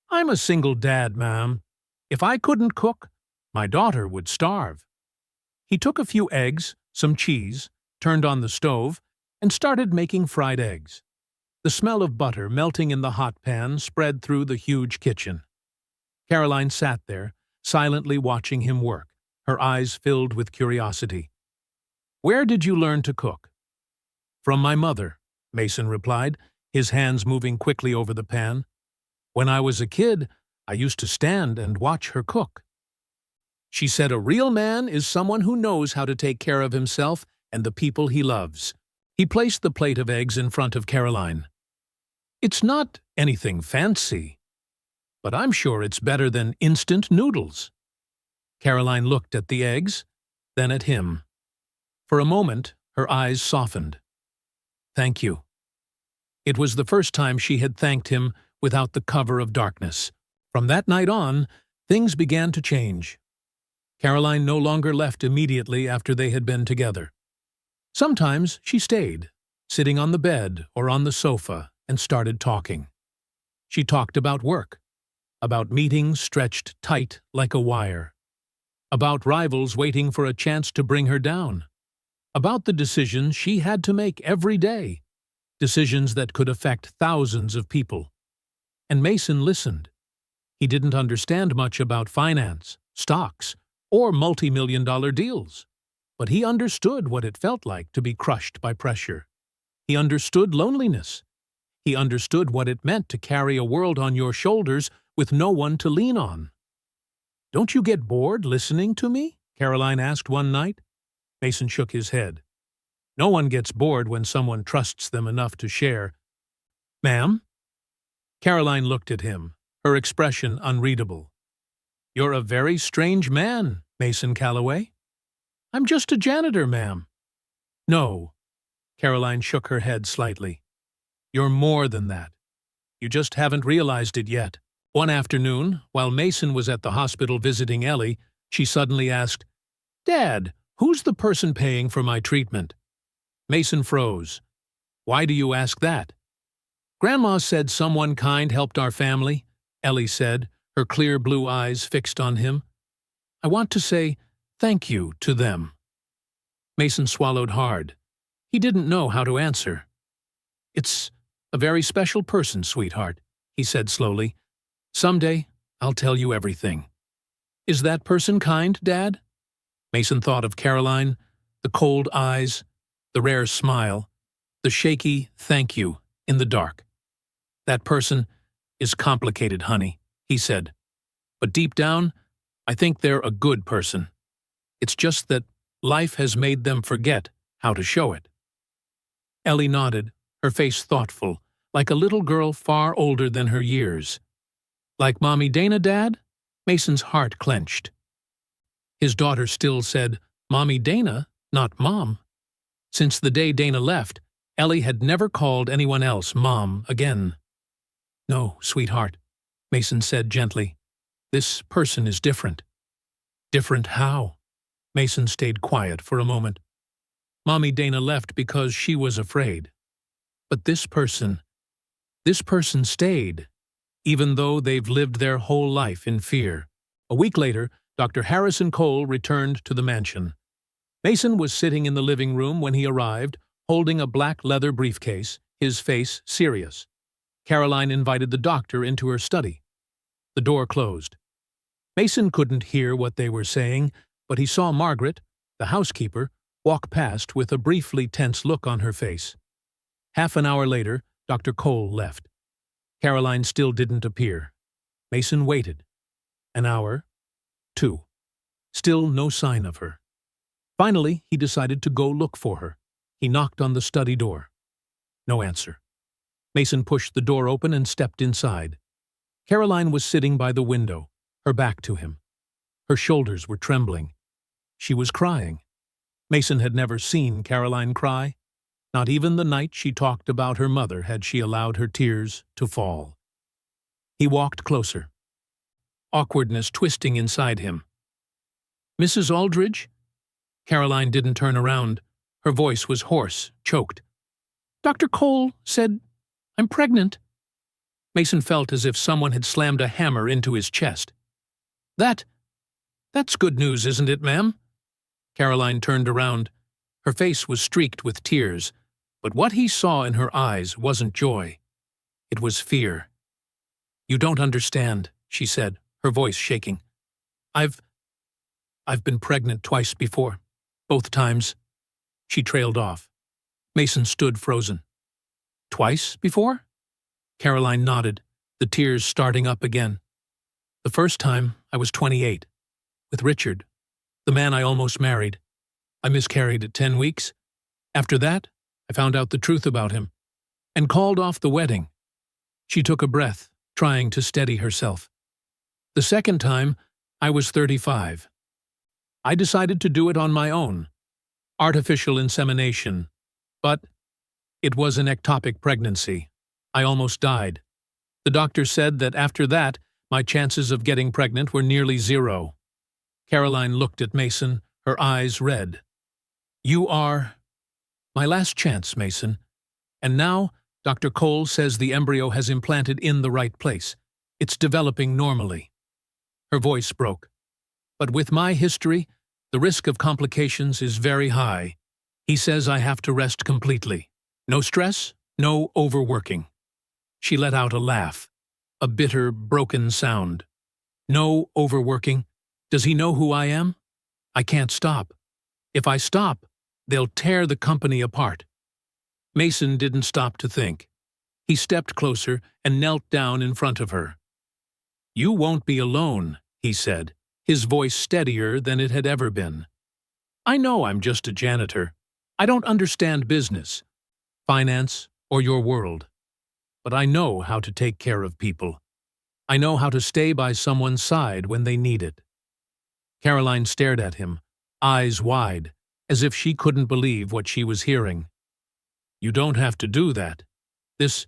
A: "I'm a single dad, ma'am. If I couldn't cook, my daughter would starve." He took a few eggs, some cheese, turned on the stove, and started making fried eggs. The smell of butter melting in the hot pan spread through the huge kitchen. Caroline sat there, silently watching him work, her eyes filled with curiosity. "Where did you learn to cook?" "From my mother," Mason replied, his hands moving quickly over the pan. "When I was a kid, I used to stand and watch her cook." She said a real man is someone who knows how to take care of himself and the people he loves. He placed the plate of eggs in front of Caroline. "It's not anything fancy, but I'm sure it's better than instant noodles." Caroline looked at the eggs, then at him. For a moment, her eyes softened. "Thank you." It was the first time she had thanked him without the cover of darkness. From that night on, things began to change. Caroline no longer left immediately after they had been together. Sometimes she stayed, sitting on the bed or on the sofa, and started talking. She talked about work, about meetings stretched tight like a wire, about rivals waiting for a chance to bring her down, about the decisions she had to make every day, decisions that could affect thousands of people. And Mason listened. He didn't understand much about finance, stocks, or multi-million-dollar deals, but he understood what it felt like to be crushed by pressure. He understood loneliness. He understood what it meant to carry a world on your shoulders with no one to lean on. "Don't you get bored listening to me?" Caroline asked one night. Mason shook his head. "No one gets bored when someone trusts them enough to share." "Ma'am?" Caroline looked at him, her expression unreadable. "You're a very strange man, Mason Calloway." "I'm just a janitor, ma'am." "No." Caroline shook her head slightly. "You're more than that. You just haven't realized it yet." One afternoon, while Mason was at the hospital visiting Ellie, she suddenly asked, "Dad, who's the person paying for my treatment?" Mason froze. "Why do you ask that?" "Grandma said someone kind helped our family," Ellie said, her clear blue eyes fixed on him. "I want to say thank you to them." Mason swallowed hard. He didn't know how to answer. "It's a very special person, sweetheart," he said slowly. "Someday, I'll tell you everything." "Is that person kind, Dad?" Mason thought of Caroline, the cold eyes, the rare smile. The shaky thank you in the dark. That person is complicated, honey, he said. But deep down, I think they're a good person. It's just that life has made them forget how to show it. Ellie nodded, her face thoughtful, like a little girl far older than her years. Like Mommy Dana, Dad? Mason's heart clenched. His daughter still said, Mommy Dana, not Mom. Since the day Dana left, Ellie had never called anyone else Mom again. No, sweetheart, Mason said gently. This person is different. Different how? Mason stayed quiet for a moment. Mommy Dana left because she was afraid. But this person stayed, even though they've lived their whole life in fear. A week later, Dr. Harrison Cole returned to the mansion. Mason was sitting in the living room when he arrived, holding a black leather briefcase, his face serious. Caroline invited the doctor into her study. The door closed. Mason couldn't hear what they were saying, but he saw Margaret, the housekeeper, walk past with a briefly tense look on her face. Half an hour later, Dr. Cole left. Caroline still didn't appear. Mason waited. An hour, 2. Still no sign of her. Finally, he decided to go look for her. He knocked on the study door. No answer. Mason pushed the door open and stepped inside. Caroline was sitting by the window, her back to him. Her shoulders were trembling. She was crying. Mason had never seen Caroline cry. Not even the night she talked about her mother had she allowed her tears to fall. He walked closer, awkwardness twisting inside him. Mrs. Aldridge? Caroline didn't turn around. Her voice was hoarse, choked. Dr. Cole said, I'm pregnant. Mason felt as if someone had slammed a hammer into his chest. That's good news, isn't it, ma'am? Caroline turned around. Her face was streaked with tears, but what he saw in her eyes wasn't joy. It was fear. You don't understand, she said, her voice shaking. I've been pregnant twice before. Both times. She trailed off. Mason stood frozen. Twice before? Caroline nodded, the tears starting up again. The first time, I was 28, with Richard, the man I almost married. I miscarried at 10 weeks. After that, I found out the truth about him, and called off the wedding. She took a breath, trying to steady herself. The second time, I was 35. I decided to do it on my own. Artificial insemination. But it was an ectopic pregnancy. I almost died. The doctor said that after that, my chances of getting pregnant were nearly 0. Caroline looked at Mason, her eyes red. You are my last chance, Mason. And now, Dr. Cole says the embryo has implanted in the right place. It's developing normally. Her voice broke. But with my history, the risk of complications is very high. He says I have to rest completely. No stress, no overworking. She let out a laugh, a bitter, broken sound. No overworking. Does he know who I am? I can't stop. If I stop, they'll tear the company apart. Mason didn't stop to think. He stepped closer and knelt down in front of her. You won't be alone, he said, his voice steadier than it had ever been. I know I'm just a janitor. I don't understand business, finance, or your world. But I know how to take care of people. I know how to stay by someone's side when they need it. Caroline stared at him, eyes wide, as if she couldn't believe what she was hearing. You don't have to do that. This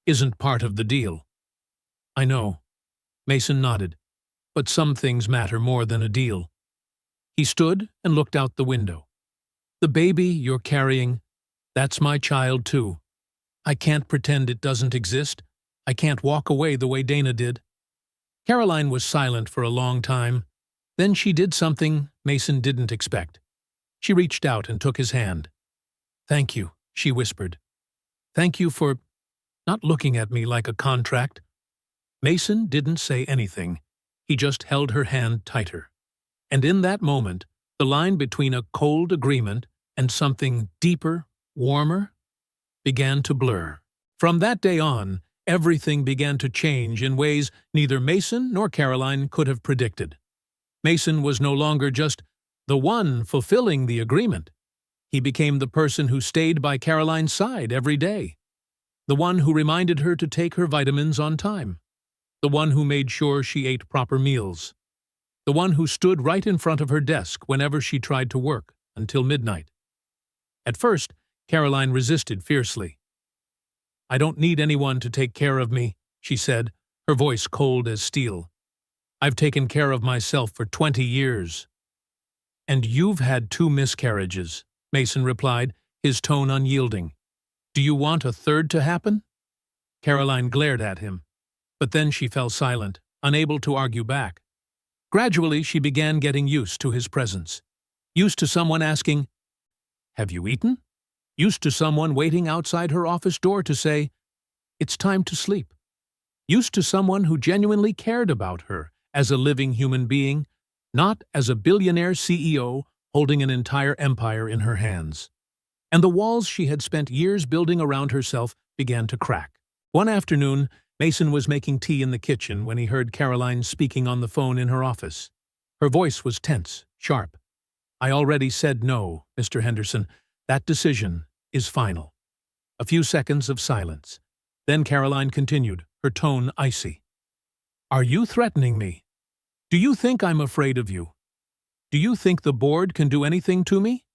A: isn't part of the deal. I know. Mason nodded. But some things matter more than a deal. He stood and looked out the window. The baby you're carrying, that's my child too. I can't pretend it doesn't exist. I can't walk away the way Dana did. Caroline was silent for a long time. Then she did something Mason didn't expect. She reached out and took his hand. Thank you, she whispered. Thank you for not looking at me like a contract. Mason didn't say anything. He just held her hand tighter. And in that moment, the line between a cold agreement and something deeper, warmer, began to blur. From that day on, everything began to change in ways neither Mason nor Caroline could have predicted. Mason was no longer just the one fulfilling the agreement. He became the person who stayed by Caroline's side every day, the one who reminded her to take her vitamins on time, the one who made sure she ate proper meals, the one who stood right in front of her desk whenever she tried to work until midnight. At first, Caroline resisted fiercely. "I don't need anyone to take care of me," she said, her voice cold as steel. "I've taken care of myself for 20 years. "And you've had 2 miscarriages," Mason replied, his tone unyielding. "Do you want a third to happen?" Caroline glared at him, but then she fell silent, unable to argue back. Gradually, she began getting used to his presence. Used to someone asking, "Have you eaten?" Used to someone waiting outside her office door to say, "It's time to sleep." Used to someone who genuinely cared about her as a living human being, not as a billionaire CEO holding an entire empire in her hands. And the walls she had spent years building around herself began to crack. One afternoon, Mason was making tea in the kitchen when he heard Caroline speaking on the phone in her office. Her voice was tense, sharp. "I already said no, Mr. Henderson. That decision is final." A few seconds of silence. Then Caroline continued, her tone icy. "Are you threatening me? Do you think I'm afraid of you? Do you think the board can do anything to me?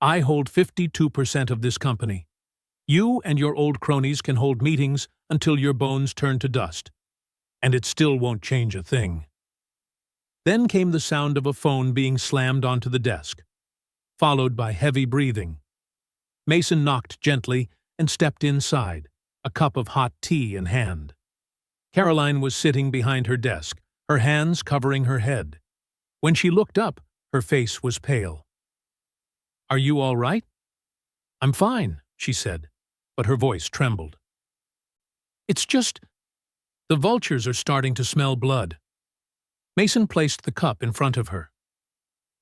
A: I hold 52% of this company. You and your old cronies can hold meetings until your bones turn to dust, and it still won't change a thing." Then came the sound of a phone being slammed onto the desk, followed by heavy breathing. Mason knocked gently and stepped inside, a cup of hot tea in hand. Caroline was sitting behind her desk, her hands covering her head. When she looked up, her face was pale. "Are you all right?" "I'm fine," she said, but her voice trembled. "It's just, the vultures are starting to smell blood." Mason placed the cup in front of her.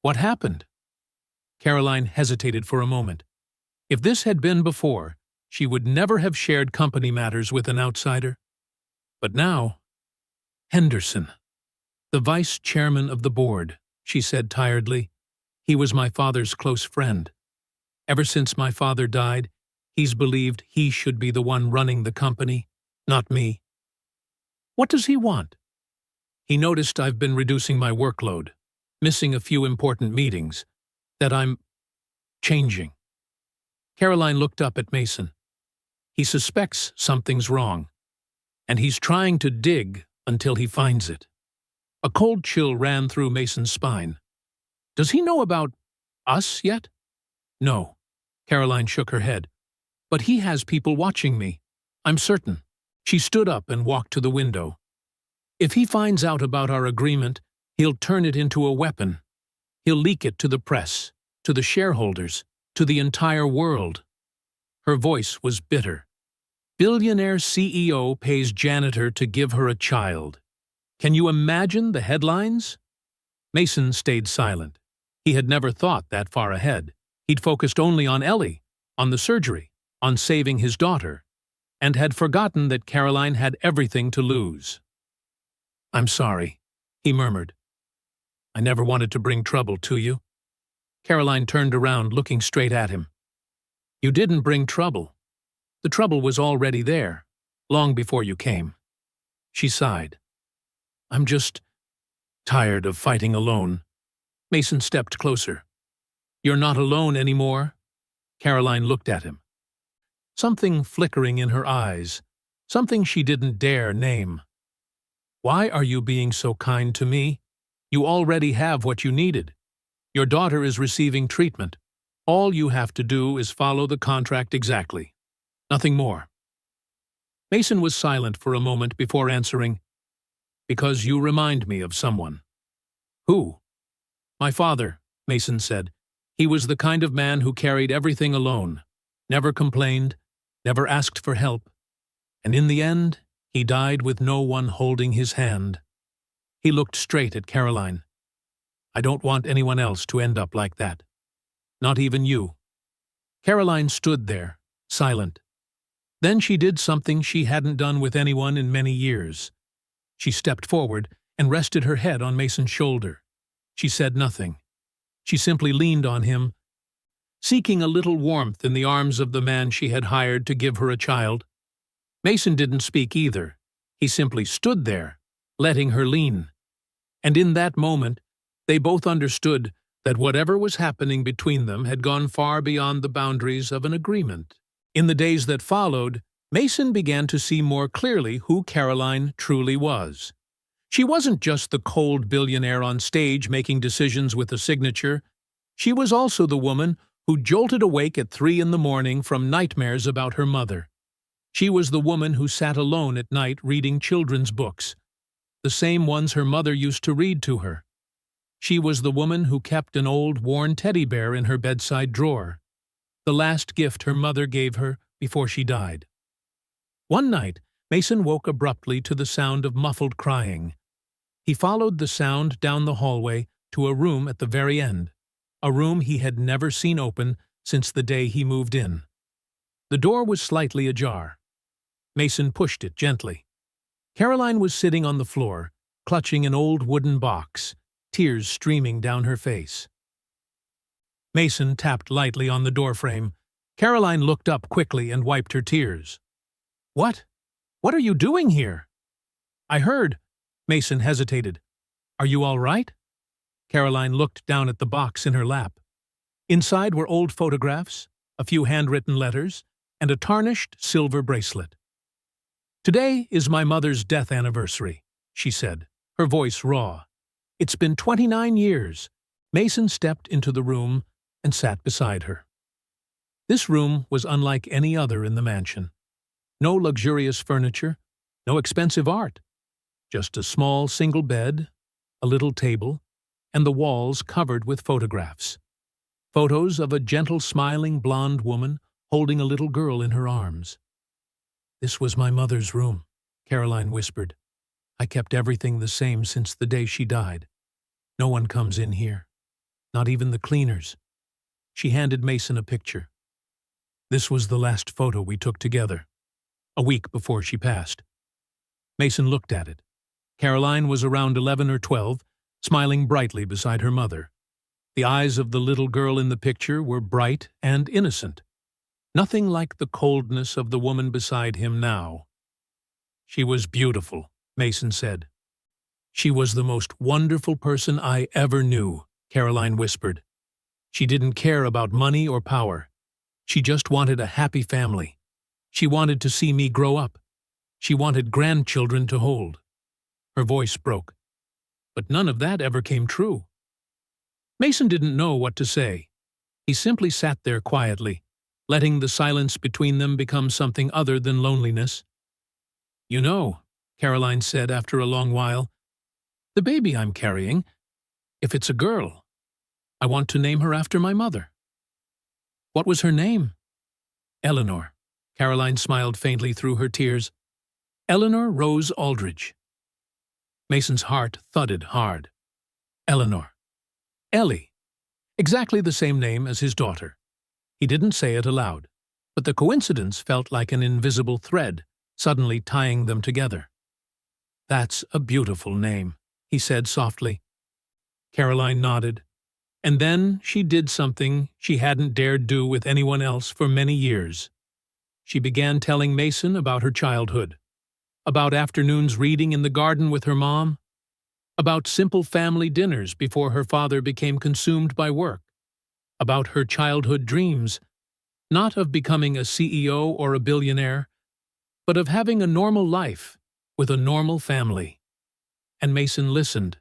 A: "What happened?" Caroline hesitated for a moment. If this had been before, she would never have shared company matters with an outsider. But now, "Henderson, the vice chairman of the board," she said tiredly. "He was my father's close friend. Ever since my father died, he's believed he should be the one running the company, not me." "What does he want?" "He noticed I've been reducing my workload, missing a few important meetings, that I'm changing." Caroline looked up at Mason. "He suspects something's wrong, and he's trying to dig until he finds it." A cold chill ran through Mason's spine. "Does he know about us yet?" "No." Caroline shook her head. "But he has people watching me. I'm certain." She stood up and walked to the window. "If he finds out about our agreement, he'll turn it into a weapon. He'll leak it to the press, to the shareholders, to the entire world." Her voice was bitter. "Billionaire CEO pays janitor to give her a child. Can you imagine the headlines?" Mason stayed silent. He had never thought that far ahead. He'd focused only on Ellie, on the surgery, on saving his daughter, and had forgotten that Caroline had everything to lose. "I'm sorry," he murmured. "I never wanted to bring trouble to you." Caroline turned around, looking straight at him. "You didn't bring trouble. The trouble was already there, long before you came." She sighed. "I'm just tired of fighting alone." Mason stepped closer. "You're not alone anymore." Caroline looked at him. Something flickering in her eyes, something she didn't dare name. "Why are you being so kind to me? You already have what you needed. Your daughter is receiving treatment. All you have to do is follow the contract exactly. Nothing more." Mason was silent for a moment before answering, "Because you remind me of someone." "Who?" "My father," Mason said. "He was the kind of man who carried everything alone, never complained, never asked for help, and in the end, he died with no one holding his hand." He looked straight at Caroline. "I don't want anyone else to end up like that. Not even you." Caroline stood there, silent, Then she did something she hadn't done with anyone in many years. She stepped forward and rested her head on Mason's shoulder. She said nothing. She simply leaned on him, seeking a little warmth in the arms of the man she had hired to give her a child. Mason didn't speak either. He simply stood there, letting her lean. And in that moment, they both understood that whatever was happening between them had gone far beyond the boundaries of an agreement. In the days that followed, Mason began to see more clearly who Caroline truly was. She wasn't just the cold billionaire on stage making decisions with a signature. She was also the woman who jolted awake at 3 in the morning from nightmares about her mother. She was the woman who sat alone at night reading children's books, the same ones her mother used to read to her. She was the woman who kept an old worn teddy bear in her bedside drawer, the last gift her mother gave her before she died. One night, Mason woke abruptly to the sound of muffled crying. He followed the sound down the hallway to a room at the very end, a room he had never seen open since the day he moved in. The door was slightly ajar. Mason pushed it gently. Caroline was sitting on the floor, clutching an old wooden box, tears streaming down her face. Mason tapped lightly on the doorframe. Caroline looked up quickly and wiped her tears. "What? What are you doing here?" "I heard." Mason hesitated. "Are you all right?" Caroline looked down at the box in her lap. Inside were old photographs, a few handwritten letters, and a tarnished silver bracelet. "Today is my mother's death anniversary," she said, her voice raw. "It's been 29 years. Mason stepped into the room and sat beside her. This room was unlike any other in the mansion. No luxurious furniture, no expensive art. Just a small single bed, a little table, and the walls covered with photographs. Photos of a gentle smiling blonde woman holding a little girl in her arms. "This was my mother's room," Caroline whispered. "I kept everything the same since the day she died. No one comes in here, not even the cleaners." She handed Mason a picture. "This was the last photo we took together, a week before she passed." Mason looked at it. Caroline was around 11 or 12, smiling brightly beside her mother. The eyes of the little girl in the picture were bright and innocent. Nothing like the coldness of the woman beside him now. "She was beautiful," Mason said. "She was the most wonderful person I ever knew," Caroline whispered. "She didn't care about money or power. She just wanted a happy family. She wanted to see me grow up. She wanted grandchildren to hold." Her voice broke. But none of that ever came true. Mason didn't know what to say. He simply sat there quietly, letting the silence between them become something other than loneliness. "You know," Caroline said after a long while, "the baby I'm carrying, if it's a girl, I want to name her after my mother." "What was her name?" "Eleanor." Caroline smiled faintly through her tears. "Eleanor Rose Aldridge." Mason's heart thudded hard. Eleanor. Ellie. Exactly the same name as his daughter. He didn't say it aloud, but the coincidence felt like an invisible thread, suddenly tying them together. "That's a beautiful name," he said softly. Caroline nodded. And then she did something she hadn't dared do with anyone else for many years. She began telling Mason about her childhood, about afternoons reading in the garden with her mom, about simple family dinners before her father became consumed by work, about her childhood dreams, not of becoming a CEO or a billionaire, but of having a normal life with a normal family. And Mason listened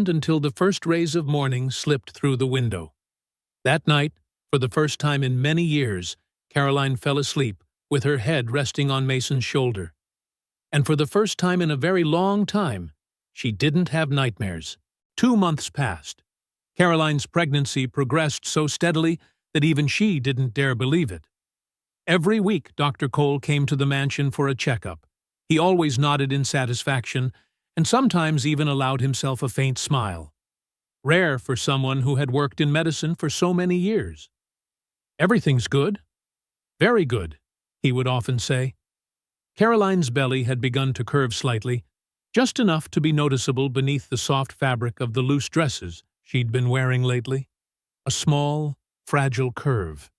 A: until the first rays of morning slipped through the window. That night, for the first time in many years, Caroline fell asleep with her head resting on Mason's shoulder. And for the first time in a very long time, she didn't have nightmares. 2 months passed. Caroline's pregnancy progressed so steadily that even she didn't dare believe it. Every week, Dr. Cole came to the mansion for a checkup. He always nodded in satisfaction, and sometimes even allowed himself a faint smile. Rare for someone who had worked in medicine for so many years. "Everything's good." "Very good," he would often say. Caroline's belly had begun to curve slightly, just enough to be noticeable beneath the soft fabric of the loose dresses she'd been wearing lately. A small, fragile curve.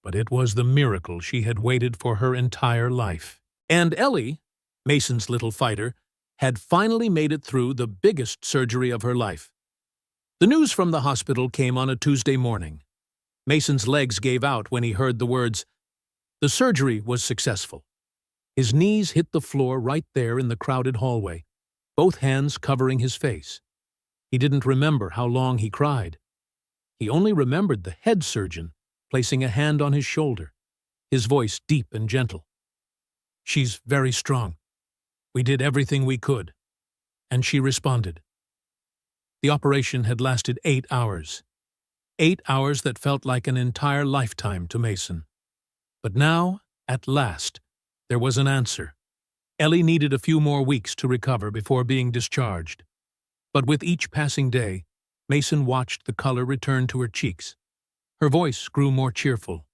A: But it was the miracle she had waited for her entire life. And Ellie, Mason's little fighter, had finally made it through the biggest surgery of her life. The news from the hospital came on a Tuesday morning. Mason's legs gave out when he heard the words, "The surgery was successful." His knees hit the floor right there in the crowded hallway, both hands covering his face. He didn't remember how long he cried. He only remembered the head surgeon placing a hand on his shoulder, his voice deep and gentle. "She's very strong. We did everything we could." And she responded. The operation had lasted 8 hours. 8 hours that felt like an entire lifetime to Mason. But now, at last, there was an answer. Ellie needed a few more weeks to recover before being discharged. But with each passing day, Mason watched the color return to her cheeks. Her voice grew more cheerful,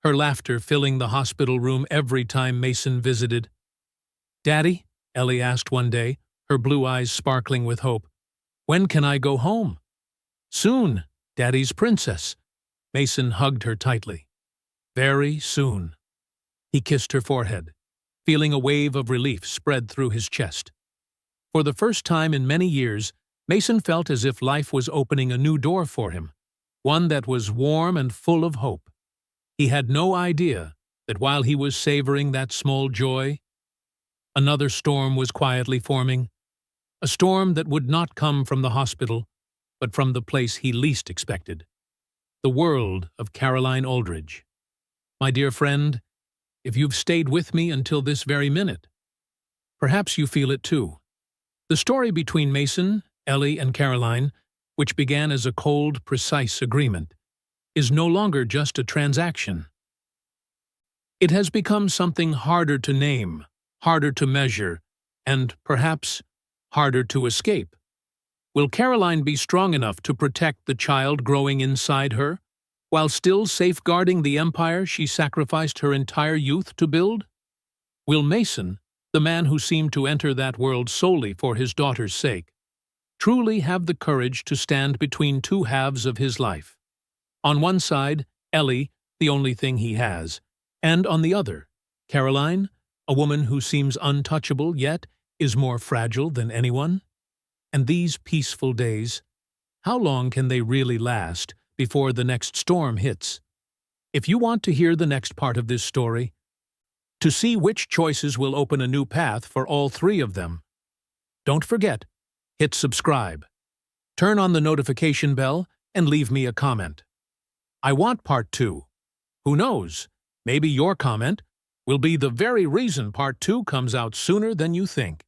A: her laughter filling the hospital room every time Mason visited. "Daddy," Ellie asked one day, her blue eyes sparkling with hope, "when can I go home?" "Soon, Daddy's princess." Mason hugged her tightly. "Very soon." He kissed her forehead, feeling a wave of relief spread through his chest. For the first time in many years, Mason felt as if life was opening a new door for him, one that was warm and full of hope. He had no idea that while he was savoring that small joy, another storm was quietly forming, a storm that would not come from the hospital, but from the place he least expected, the world of Caroline Aldridge. My dear friend, if you've stayed with me until this very minute, perhaps you feel it too. The story between Mason, Ellie, and Caroline, which began as a cold, precise agreement, is no longer just a transaction. It has become something harder to name, harder to measure, and, perhaps, harder to escape. Will Caroline be strong enough to protect the child growing inside her, while still safeguarding the empire she sacrificed her entire youth to build? Will Mason, the man who seemed to enter that world solely for his daughter's sake, truly have the courage to stand between two halves of his life? On one side, Ellie, the only thing he has, and on the other, Caroline, a woman who seems untouchable yet is more fragile than anyone? And these peaceful days, how long can they really last before the next storm hits? If you want to hear the next part of this story, to see which choices will open a new path for all three of them, don't forget, hit subscribe, turn on the notification bell, and leave me a comment. I want part 2. Who knows, maybe your comment will be the very reason part 2 comes out sooner than you think.